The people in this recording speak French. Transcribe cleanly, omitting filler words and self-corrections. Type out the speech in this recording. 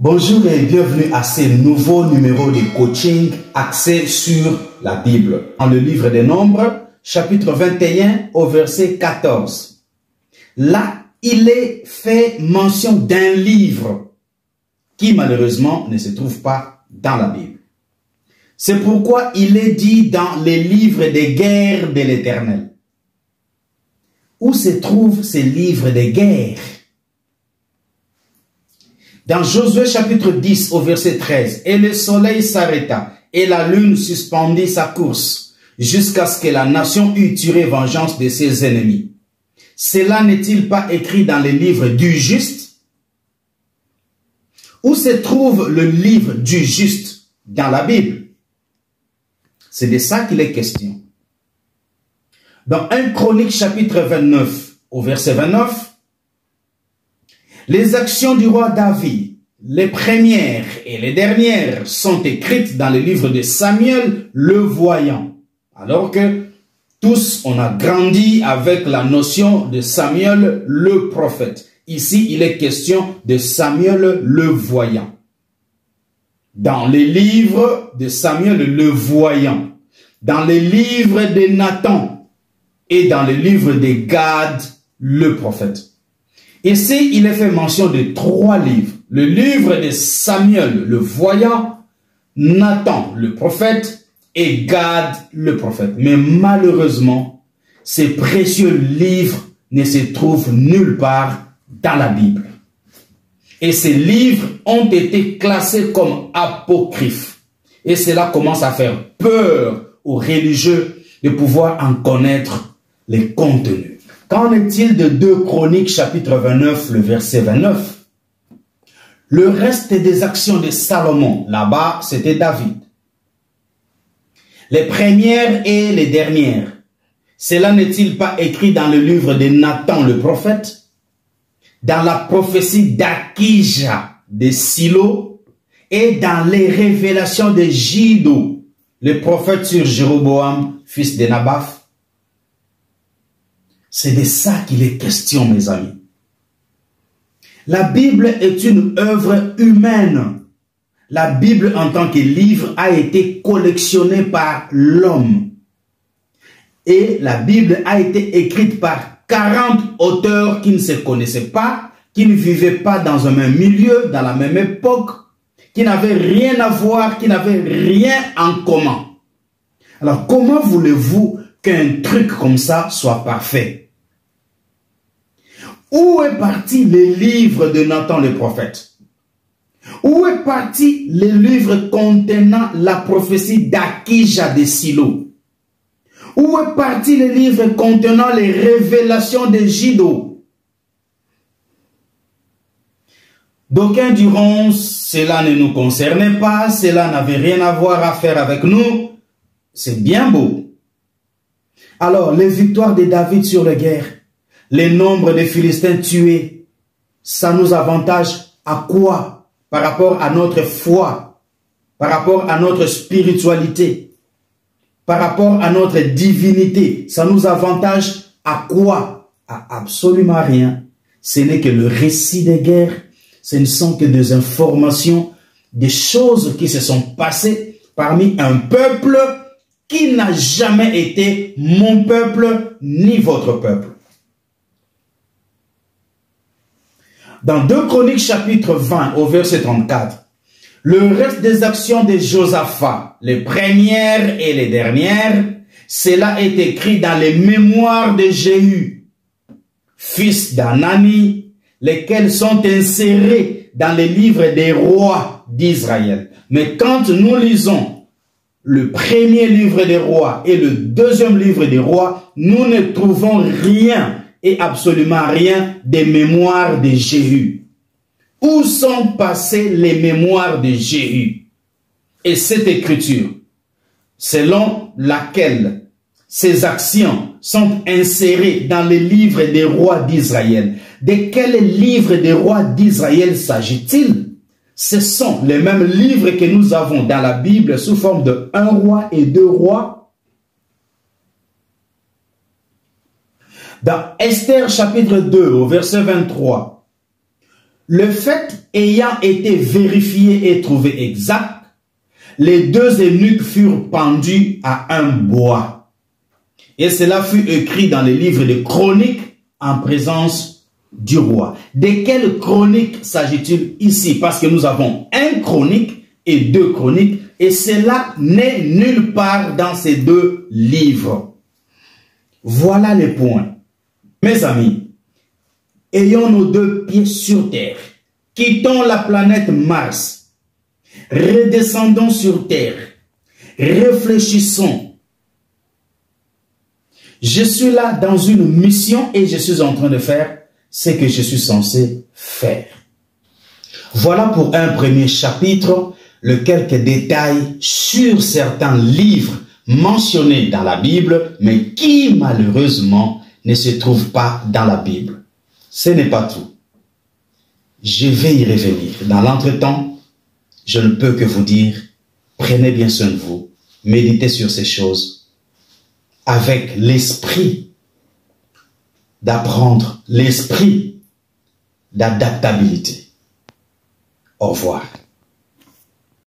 Bonjour et bienvenue à ce nouveau numéro de coaching axé sur la Bible. Dans le livre des Nombres, chapitre 21 au verset 14. Là, il est fait mention d'un livre qui malheureusement ne se trouve pas dans la Bible. C'est pourquoi il est dit dans les livres des guerres de l'Éternel. Où se trouvent ces livres des guerres? Dans Josué chapitre 10 au verset 13, « Et le soleil s'arrêta, et la lune suspendit sa course, jusqu'à ce que la nation eût tiré vengeance de ses ennemis. Cela n'est-il pas écrit dans les livres du juste? » Où se trouve le livre du juste dans la Bible? C'est de ça qu'il est question. Dans 1 Chronique chapitre 29 au verset 29, les actions du roi David, les premières et les dernières, sont écrites dans le livre de Samuel le voyant. Alors que tous, on a grandi avec la notion de Samuel le prophète. Ici, il est question de Samuel le voyant. Dans les livres de Samuel le voyant, dans les livres de Nathan et dans le livre de Gad le prophète. Ici, il est fait mention de 3 livres. Le livre de Samuel le voyant, Nathan le prophète et Gad le prophète. Mais malheureusement, ces précieux livres ne se trouvent nulle part dans la Bible. Et ces livres ont été classés comme apocryphes. Et cela commence à faire peur aux religieux de pouvoir en connaître les contenus. Qu'en est-il de 2 Chroniques chapitre 29, le verset 29? Le reste des actions de Salomon, là-bas, c'était David. Les premières et les dernières, cela n'est-il pas écrit dans le livre de Nathan le prophète? Dans la prophétie d'Akija de Silo et dans les révélations de Jido, le prophète sur Jéroboam, fils de Nabath? C'est de ça qu'il est question, mes amis. La Bible est une œuvre humaine. La Bible en tant que livre a été collectionnée par l'homme. Et la Bible a été écrite par 40 auteurs qui ne se connaissaient pas, qui ne vivaient pas dans un même milieu, dans la même époque, qui n'avaient rien à voir, qui n'avaient rien en commun. Alors comment voulez-vous qu'un truc comme ça soit parfait? Où est parti le livre de Nathan le prophète? Où est parti le livre contenant la prophétie d'Akija de Silo? Où est parti le livre contenant les révélations de Jido? D'aucuns diront, cela ne nous concernait pas, cela n'avait rien à voir à faire avec nous. C'est bien beau. Alors, les victoires de David sur les guerres, les nombres de Philistins tués, ça nous avantage à quoi? Par rapport à notre foi, par rapport à notre spiritualité, par rapport à notre divinité, ça nous avantage à quoi? À absolument rien. Ce n'est que le récit des guerres, ce ne sont que des informations, des choses qui se sont passées parmi un peuple qui n'a jamais été mon peuple ni votre peuple. Dans 2 Chroniques chapitre 20 au verset 34, le reste des actions de Josaphat, les premières et les dernières, cela est écrit dans les mémoires de Jéhu, fils d'Anani, lesquels sont insérés dans les livres des rois d'Israël. Mais quand nous lisons le premier livre des rois et le deuxième livre des rois, nous ne trouvons rien et absolument rien des mémoires de Jéhu. Où sont passées les mémoires de Jéhu? Et cette écriture, selon laquelle ces actions sont insérées dans les livres des rois d'Israël, de quel livre des rois d'Israël s'agit-il? Ce sont les mêmes livres que nous avons dans la Bible sous forme de 1 roi et 2 rois. Dans Esther chapitre 2 au verset 23, Le fait ayant été vérifié et trouvé exact, les deux eunuques furent pendus à un bois. Et cela fut écrit dans les livres de chroniques en présence du roi. De quelle chronique s'agit-il ici? Parce que nous avons un chronique et deux chroniques, et cela n'est nulle part dans ces deux livres. Voilà les points. Mes amis, ayons nos deux pieds sur terre, quittons la planète Mars, redescendons sur terre, réfléchissons. Je suis là dans une mission et je suis en train de faire ce que je suis censé faire. Voilà pour un premier chapitre, quelques détails sur certains livres mentionnés dans la Bible, mais qui malheureusement ne se trouvent pas dans la Bible. Ce n'est pas tout. Je vais y revenir. Dans l'entretemps, je ne peux que vous dire, prenez bien soin de vous, méditez sur ces choses, avec l'esprit d'apprendre, l'esprit d'adaptabilité. Au revoir.